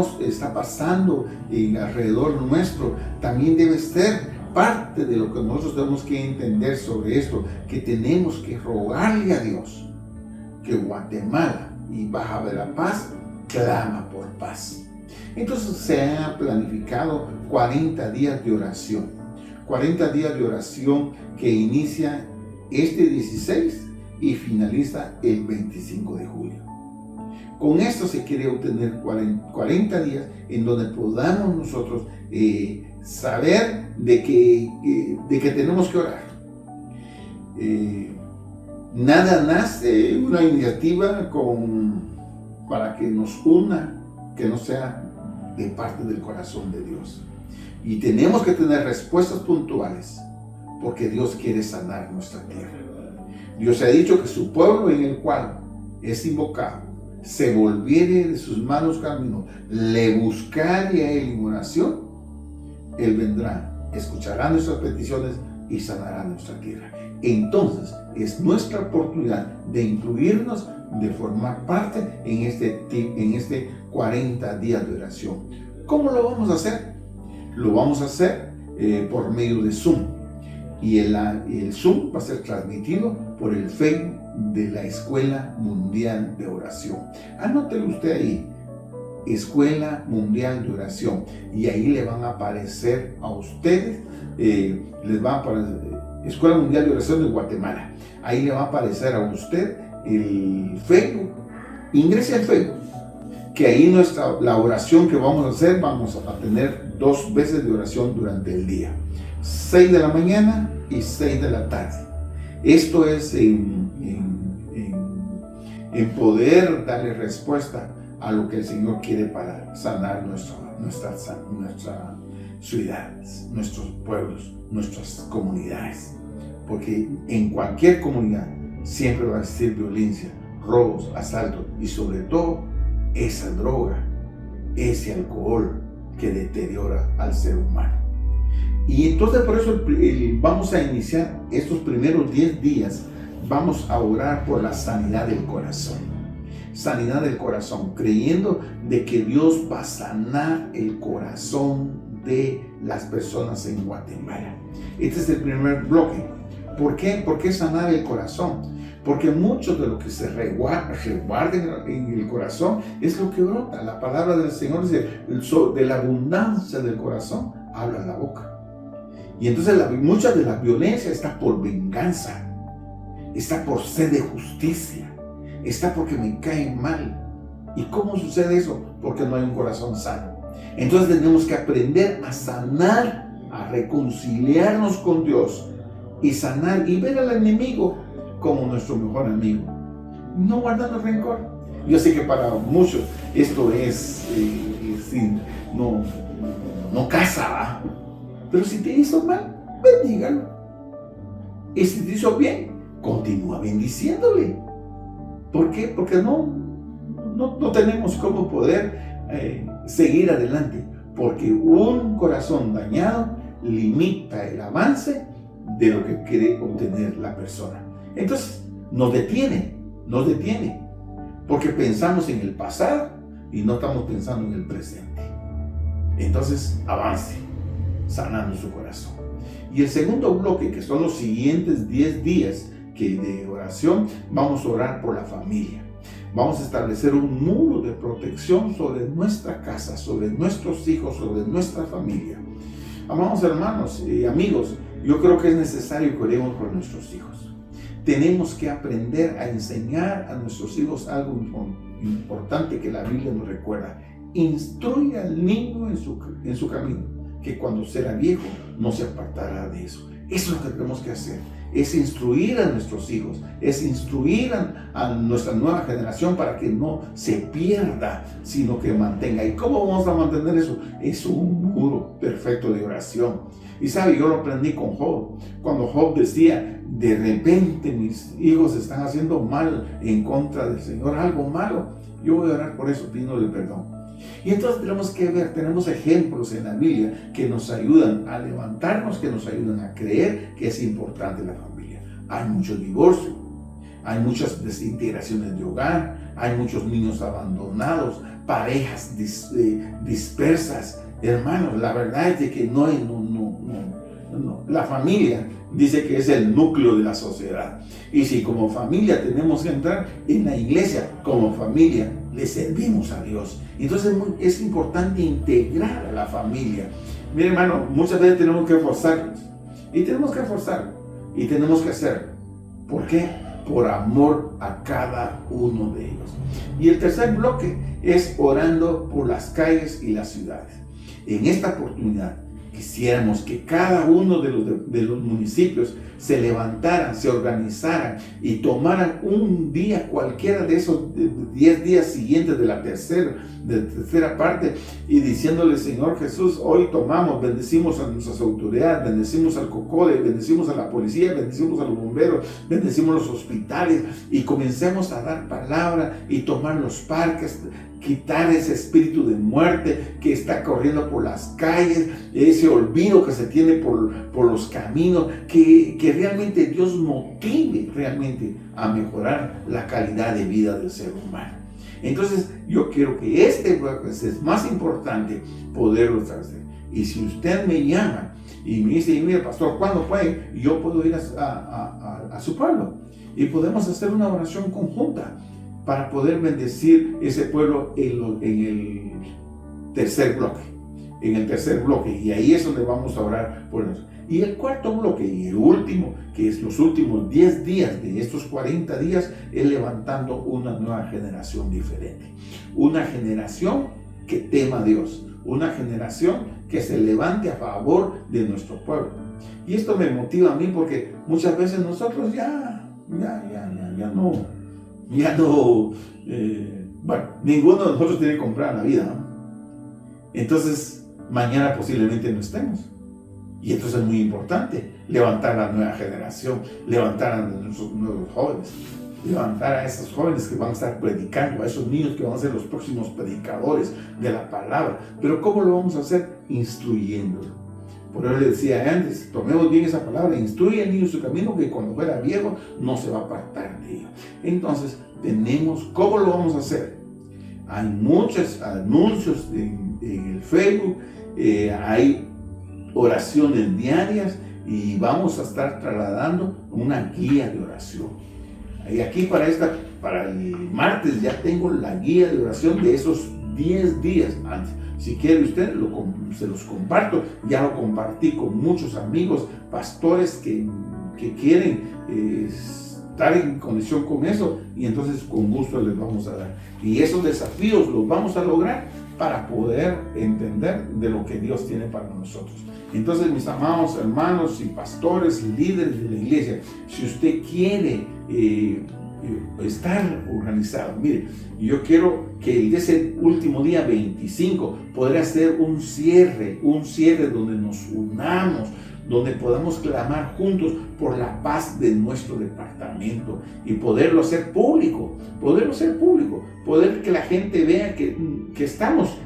pasando alrededor nuestro también debe ser parte de lo que nosotros tenemos que entender sobre esto, que tenemos que rogarle a Dios que Guatemala y Baja Verapaz clama por paz. Entonces se ha planificado 40 días de oración. 40 días de oración que inicia este 16 y finaliza el 25 de julio. Con esto se quiere obtener 40 días en donde podamos nosotros saber de que tenemos que orar. Nada nace una iniciativa para que nos una, que no sea de parte del corazón de Dios. Y tenemos que tener respuestas puntuales, porque Dios quiere sanar nuestra tierra. Dios ha dicho que su pueblo en el cual es invocado se volviere de sus malos caminos, le buscare a él en oración, él vendrá, escuchará nuestras peticiones y sanará nuestra tierra. Entonces es nuestra oportunidad de incluirnos, de formar parte en este 40 días de oración. ¿Cómo lo vamos a hacer? Lo vamos a hacer por medio de Zoom. Y el Zoom va a ser transmitido por el Facebook de la Escuela Mundial de Oración. Anótelo usted ahí, Escuela Mundial de Oración, y ahí le van a aparecer a ustedes, les va a aparecer Escuela Mundial de Oración de Guatemala. Ahí le va a aparecer a usted el Facebook. Ingrese al Facebook, que ahí la oración que vamos a hacer, vamos a tener 2 veces de oración durante el día, 6 de la mañana y 6 de la tarde. Esto es en poder darle respuesta a lo que el Señor quiere para sanar nuestras ciudades, nuestros pueblos, nuestras comunidades. Porque en cualquier comunidad siempre va a existir violencia, robos, asaltos y sobre todo esa droga, ese alcohol que deteriora al ser humano. Y entonces por eso vamos a iniciar estos primeros 10 días, vamos a orar por la sanidad del corazón. Sanidad del corazón, creyendo de que Dios va a sanar el corazón de las personas en Guatemala. Este es el primer bloque. ¿Por qué? ¿Por qué sanar el corazón? Porque mucho de lo que se resguarda en el corazón es lo que brota. La palabra del Señor dice, de la abundancia del corazón habla la boca. Y entonces mucha de la violencia está por venganza, está por sed de justicia, está porque me caen mal. ¿Y cómo sucede eso? Porque no hay un corazón sano. Entonces tenemos que aprender a sanar, a reconciliarnos con Dios y sanar y ver al enemigo como nuestro mejor amigo, no guardando rencor. Yo sé que para muchos esto no casa, ¿va? Pero si te hizo mal, bendígalo. Y si te hizo bien, continúa bendiciéndole. ¿Por qué? Porque no tenemos cómo poder seguir adelante, porque un corazón dañado limita el avance de lo que quiere obtener la persona. Entonces nos detiene, porque pensamos en el pasado y no estamos pensando en el presente. Entonces avance, sanando su corazón. Y el segundo bloque, que son los siguientes 10 días de oración, vamos a orar por la familia. Vamos a establecer un muro de protección sobre nuestra casa, sobre nuestros hijos, sobre nuestra familia. Amados hermanos y amigos, yo creo que es necesario que oremos por nuestros hijos. Tenemos que aprender a enseñar a nuestros hijos algo importante que la Biblia nos recuerda. Instruye al niño en su camino, que cuando será viejo no se apartará de eso. Eso es lo que tenemos que hacer, es instruir a nuestros hijos, es instruir a nuestra nueva generación para que no se pierda, sino que mantenga. ¿Y cómo vamos a mantener eso? Es un muro perfecto de oración. Y sabe, yo lo aprendí con Job, cuando Job decía, de repente mis hijos están haciendo mal en contra del Señor, algo malo, yo voy a orar por eso, pidiéndole perdón. Y entonces tenemos que ver, tenemos ejemplos en la Biblia que nos ayudan a levantarnos, que nos ayudan a creer que es importante la familia. Hay muchos divorcios, hay muchas desintegraciones de hogar, hay muchos niños abandonados, parejas dispersas. Hermanos, la verdad es de que no. La familia dice que es el núcleo de la sociedad. Y si como familia tenemos que entrar en la iglesia, como familia le servimos a Dios. Entonces es importante integrar a la familia. Mire, hermano, muchas veces tenemos que esforzarnos. Y tenemos que esforzarnos. Y tenemos que hacerlo. ¿Por qué? Por amor a cada uno de ellos. Y el tercer bloque es orando por las calles y las ciudades. En esta oportunidad quisiéramos que cada uno de los municipios se levantaran, se organizaran y tomaran un día, cualquiera de esos 10 días siguientes de la tercera parte, y diciéndole: Señor Jesús, hoy tomamos, bendecimos a nuestras autoridades, bendecimos al COCODE, bendecimos a la policía, bendecimos a los bomberos, bendecimos los hospitales, y comencemos a dar palabra y tomar los parques, quitar ese espíritu de muerte que está corriendo por las calles, ese olvido que se tiene por los caminos, que realmente Dios motive realmente a mejorar la calidad de vida del ser humano. Entonces yo quiero que es más importante poderlo hacer. Y si usted me llama y me dice: mira, pastor, ¿cuándo puede? Yo puedo ir a su pueblo y podemos hacer una oración conjunta para poder bendecir ese pueblo en el tercer bloque. Y ahí es donde vamos a orar por nosotros. Y el cuarto bloque y el último, que es los últimos 10 días de estos 40 días, es levantando una nueva generación diferente. Una generación que tema a Dios. Una generación que se levante a favor de nuestro pueblo. Y esto me motiva a mí porque muchas veces nosotros ya no, ninguno de nosotros tiene que comprar la vida, ¿no? Entonces, mañana posiblemente no estemos. Y entonces es muy importante levantar a la nueva generación, levantar a nuestros nuevos jóvenes, levantar a esos jóvenes que van a estar predicando, a esos niños que van a ser los próximos predicadores de la palabra. Pero ¿cómo lo vamos a hacer? Instruyéndolo. Por eso le decía antes, tomemos bien esa palabra, instruye al niño su camino, que cuando fuera viejo no se va a apartar de ello. Entonces, ¿cómo lo vamos a hacer? Hay muchos anuncios en el Facebook, hay oraciones diarias y vamos a estar trasladando una guía de oración. Y aquí para el martes ya tengo la guía de oración de esos 10 días antes. Si quiere usted, se los comparto. Ya lo compartí con muchos amigos, pastores que quieren estar en conexión con eso, y entonces con gusto les vamos a dar. Y esos desafíos los vamos a lograr para poder entender de lo que Dios tiene para nosotros. Entonces, mis amados hermanos y pastores y líderes de la iglesia, si usted quiere estar organizado, mire, yo quiero que ese último día 25 podrá ser un cierre donde nos unamos, donde podamos clamar juntos por la paz de nuestro departamento y poderlo hacer público, poder que la gente vea que estamos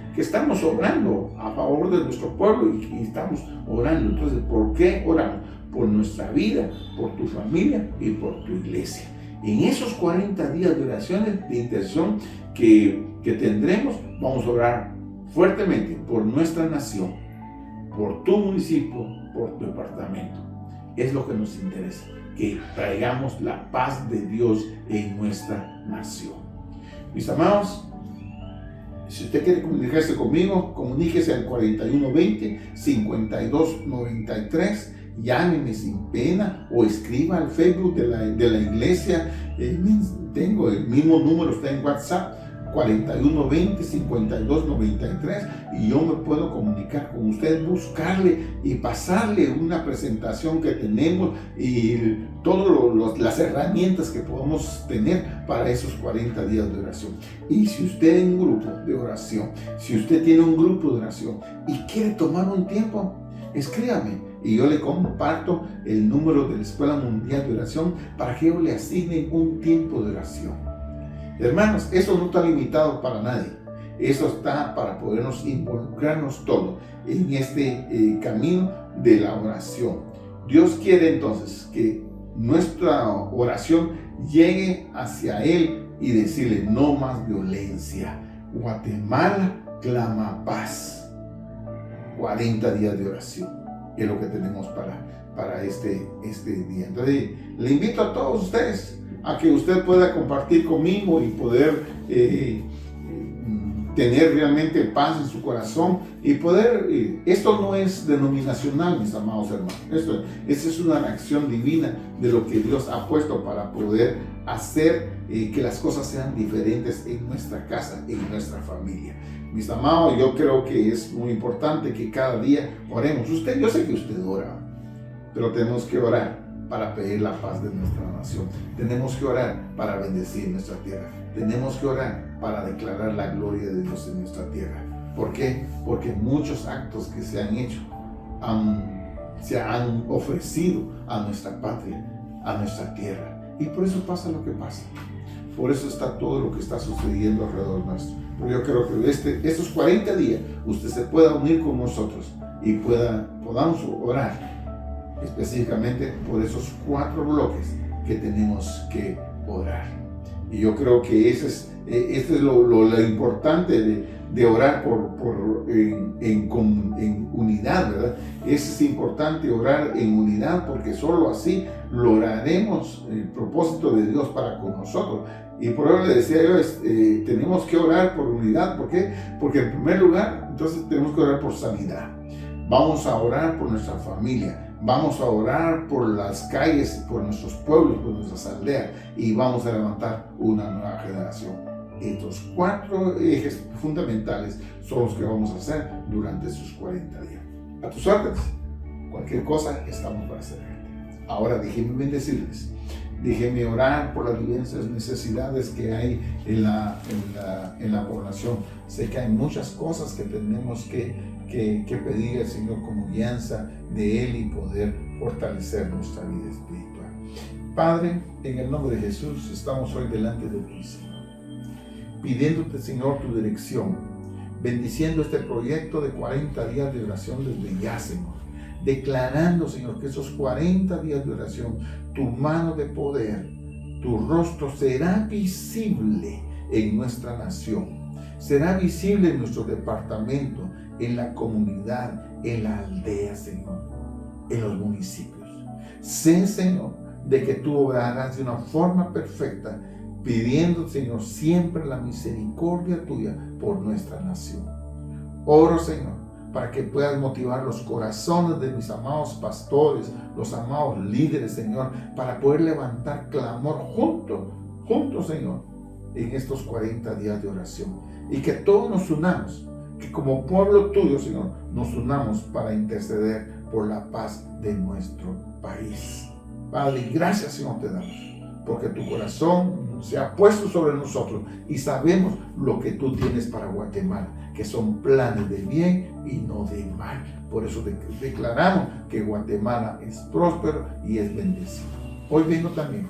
orando a favor de nuestro pueblo y estamos orando. Entonces, ¿por qué oramos? Por nuestra vida, por tu familia y por tu iglesia. En esos 40 días de oraciones de intercesión que tendremos, vamos a orar fuertemente por nuestra nación, por tu municipio, por tu departamento. Es lo que nos interesa, que traigamos la paz de Dios en nuestra nación. Mis amados, si usted quiere comunicarse conmigo, comuníquese al 4120-5293. Llámeme sin pena o escriba al Facebook de la iglesia. Tengo el mismo número, está en WhatsApp, 4120-5293, y yo me puedo comunicar con usted, buscarle y pasarle una presentación que tenemos y todas las herramientas que podemos tener para esos 40 días de oración. Y si usted en un grupo de oración, si usted tiene un grupo de oración y quiere tomar un tiempo, escríbame y yo le comparto el número de la Escuela Mundial de Oración para que yo le asigne un tiempo de oración. Hermanos, eso no está limitado para nadie. Eso está para podernos involucrarnos todos en este camino de la oración. Dios quiere entonces que nuestra oración llegue hacia Él y decirle: no más violencia. Guatemala clama paz. 40 días de oración es lo que tenemos para este día. Entonces, le invito a todos ustedes a que usted pueda compartir conmigo y poder tener realmente paz en su corazón y poder, esto no es denominacional, mis amados hermanos, esta es una acción divina de lo que Dios ha puesto para poder hacer que las cosas sean diferentes en nuestra casa, en nuestra familia. Mis amados, yo creo que es muy importante que cada día oremos. Yo sé que usted ora, pero tenemos que orar para pedir la paz de nuestra nación. Tenemos que orar para bendecir nuestra tierra. Tenemos que orar para declarar la gloria de Dios en nuestra tierra. ¿Por qué? Porque muchos actos que se han hecho se han ofrecido a nuestra patria, a nuestra tierra. Y por eso pasa lo que pasa. Por eso está todo lo que está sucediendo alrededor nuestro. Pero yo creo que estos 40 días usted se pueda unir con nosotros y podamos orar específicamente por esos 4 bloques que tenemos que orar. Y yo creo que esto es lo importante de orar en unidad, ¿verdad? Es importante orar en unidad, porque solo así lograremos el propósito de Dios para con nosotros. Y por eso le decía yo, tenemos que orar por unidad. ¿Por qué? Porque en primer lugar, entonces tenemos que orar por sanidad. Vamos a orar por nuestra familia. Vamos a orar por las calles, por nuestros pueblos, por nuestras aldeas, y vamos a levantar una nueva generación. Estos 4 ejes fundamentales son los que vamos a hacer durante esos 40 días. A tus órdenes, cualquier cosa estamos para servirte. Ahora déjenme bendecirles. Déjeme orar por las diversas necesidades que hay en la población. Sé que hay muchas cosas que tenemos que pedir al Señor como guianza de Él y poder fortalecer nuestra vida espiritual. Padre, en el nombre de Jesús, estamos hoy delante de ti, Señor, pidiéndote, Señor, tu dirección, bendiciendo este proyecto de 40 días de oración desde ya, Señor, declarando, Señor, que esos 40 días de oración, tu mano de poder, tu rostro será visible en nuestra nación, será visible en nuestro departamento, en la comunidad, en la aldea, Señor, en los municipios. Sé, Señor, de que tú obrarás de una forma perfecta, pidiendo, Señor, siempre la misericordia tuya por nuestra nación. Oro, Señor, para que puedas motivar los corazones de mis amados pastores, los amados líderes, Señor, para poder levantar clamor juntos, Señor, en estos 40 días de oración. Y que todos nos unamos, que como pueblo tuyo, Señor, nos unamos para interceder por la paz de nuestro país. Padre, gracias, Señor, te damos, porque tu corazón se ha puesto sobre nosotros y sabemos lo que tú tienes para Guatemala, que son planes de bien y no de mal. Por eso declaramos que Guatemala es próspero y es bendecido. Hoy vengo también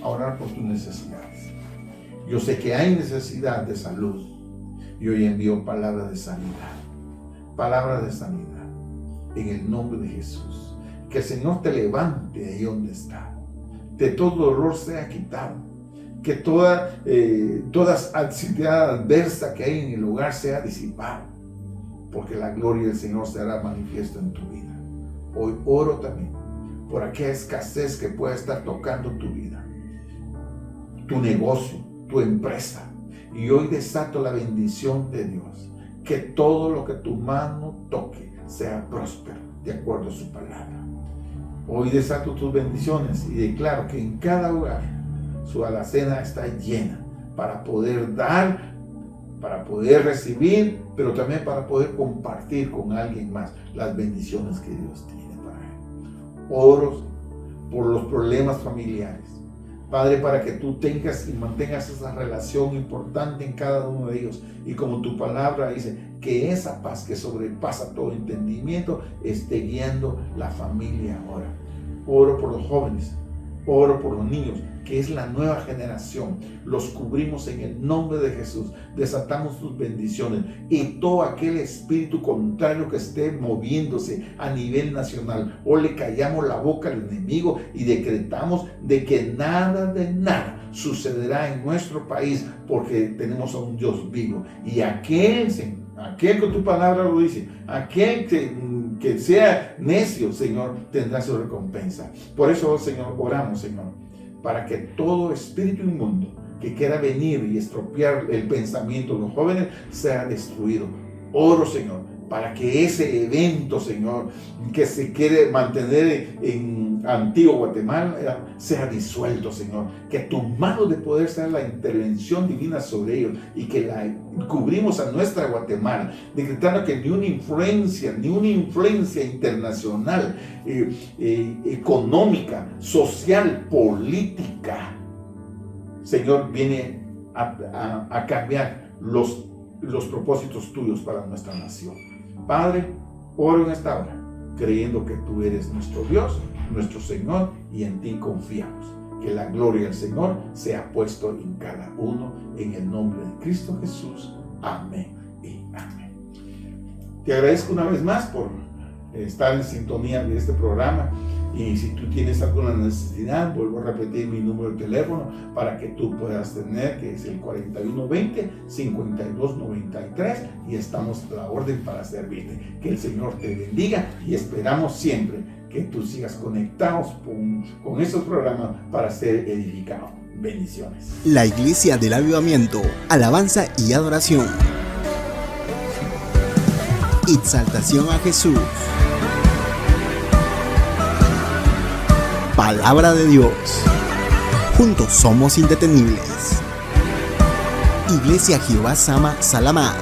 a orar por tus necesidades. Yo sé que hay necesidad de salud y hoy envío palabra de sanidad en el nombre de Jesús. Que el Señor te levante de ahí donde está, de todo dolor sea quitado, que toda actividad adversa que hay en el lugar sea disipada, porque la gloria del Señor se hará manifiesta en tu vida. Hoy oro también por aquella escasez que pueda estar tocando tu vida, tu negocio, tu empresa, y hoy desato la bendición de Dios, que todo lo que tu mano toque sea próspero de acuerdo a su palabra. Hoy desato tus bendiciones y declaro que en cada hogar su alacena está llena para poder dar, para poder recibir, pero también para poder compartir con alguien más las bendiciones que Dios tiene para él. Oro por los problemas familiares, Padre, para que tú tengas y mantengas esa relación importante en cada uno de ellos. Y como tu palabra dice, que esa paz que sobrepasa todo entendimiento esté guiando la familia ahora. Oro por los jóvenes, oro por los niños, que es la nueva generación. Los cubrimos en el nombre de Jesús. Desatamos tus bendiciones. Y todo aquel espíritu contrario que esté moviéndose a nivel nacional, o le callamos la boca al enemigo y decretamos de que nada de nada sucederá en nuestro país, porque tenemos a un Dios vivo. Y aquel que tu palabra lo dice, aquel que sea necio, Señor, tendrá su recompensa. Por eso, Señor, oramos, Señor, para que todo espíritu inmundo que quiera venir y estropear el pensamiento de los jóvenes sea destruido. Oro, Señor, para que ese evento, Señor, que se quiere mantener en Antigua Guatemala, sea disuelto, Señor. Que tu mano de poder sea la intervención divina sobre ellos y que la cubrimos a nuestra Guatemala, decretando que ni una influencia internacional, económica, social, política, Señor, viene a cambiar los propósitos tuyos para nuestra nación. Padre, oro en esta hora, creyendo que tú eres nuestro Dios, nuestro Señor, y en ti confiamos. Que la gloria del Señor sea puesto en cada uno, en el nombre de Cristo Jesús. Amén y amén. Te agradezco una vez más por estar en sintonía de este programa. Y si tú tienes alguna necesidad, vuelvo a repetir mi número de teléfono para que tú puedas tener, que es el 4120-5293, y estamos a la orden para servirte. Que el Señor te bendiga y esperamos siempre que tú sigas conectados con estos programas para ser edificado. Bendiciones. La Iglesia del Avivamiento, alabanza y adoración. Exaltación a Jesús. Palabra de Dios. Juntos somos indetenibles. Iglesia Jehová Sama Salamá.